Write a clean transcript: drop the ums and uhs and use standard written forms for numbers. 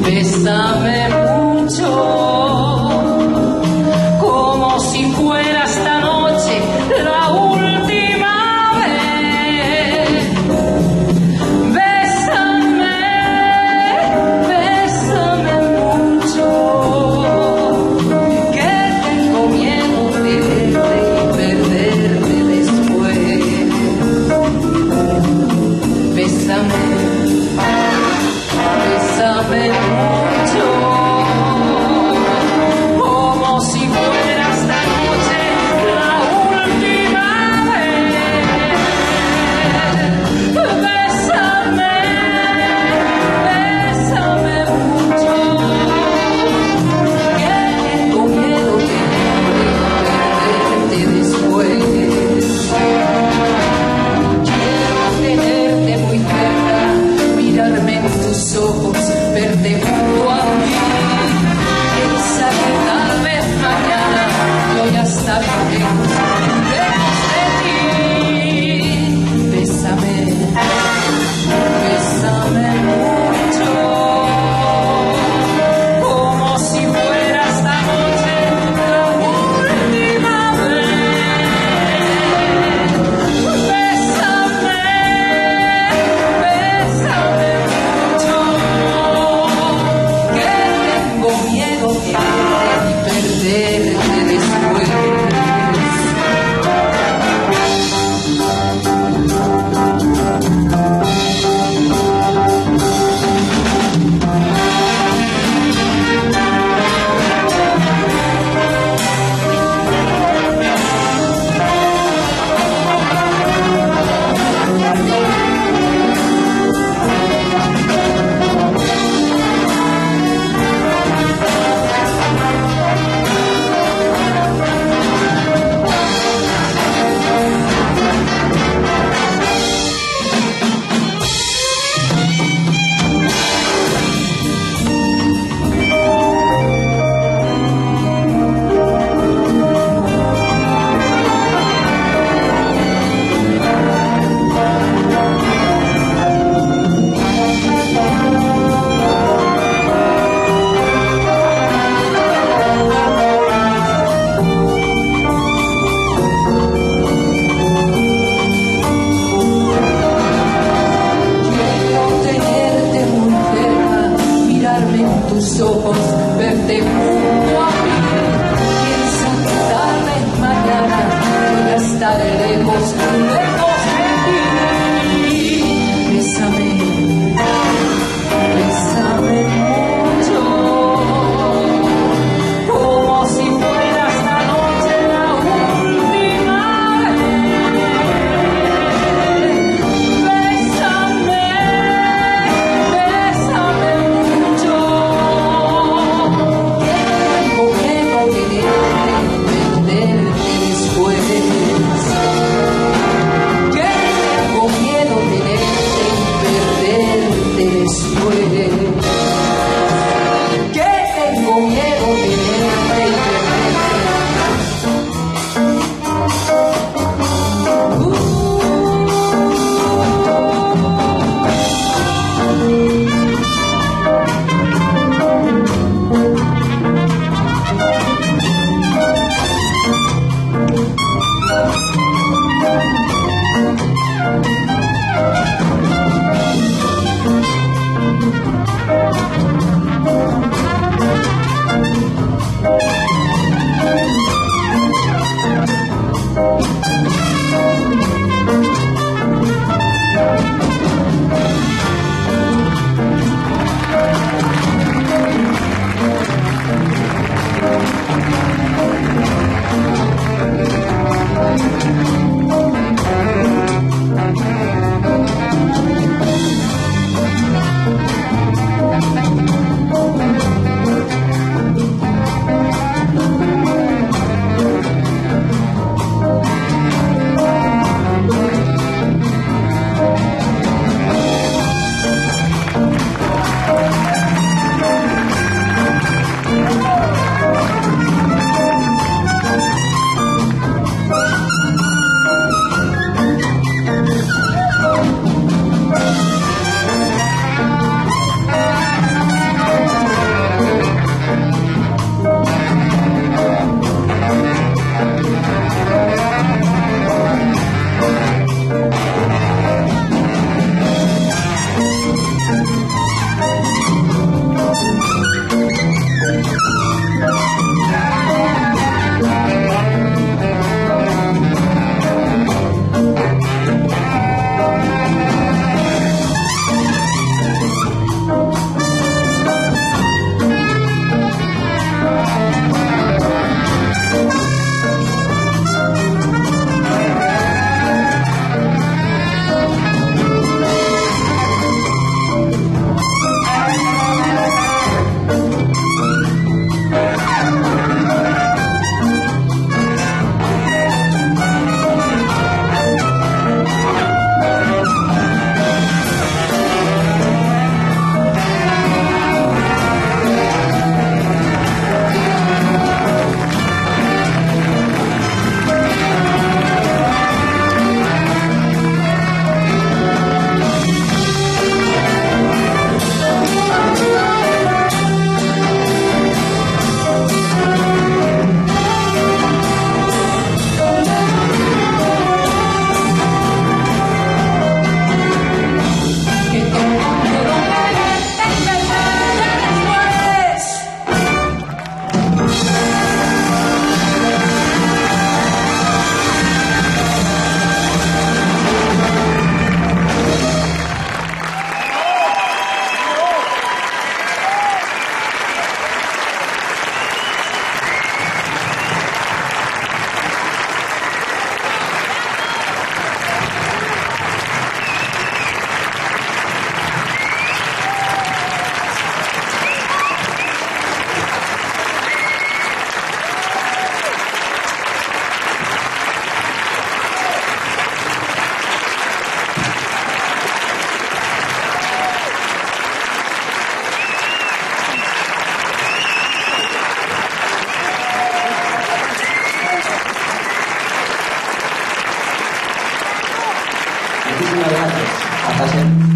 Bésame mucho, como si fuera esta noche la última vez. Bésame, bésame mucho, que tengo miedo de verte y perderte después. Bésame. Bésame mucho, como si fuera esta noche la última vez. Bésame, bésame mucho, que tengo miedo de perderte después. Quiero tenerte muy cerca, mirarme en tus ojos, verte junto a mí, piensa que tal vez mañana yo ya estaré lejos de ti. Bésame, bésame mucho, como si fuera esta noche la última vez. Bésame, bésame mucho, que tengo miedo de perderte después. Tus ojos, verte junto a mí, piensa que tal vez mañana yo ya estaré lejos, lejos de ti. Bésame, bésame mucho, como si fuera esta noche la última vez. Bésame, bésame mucho, tengo miedo de perderte después. Gracias.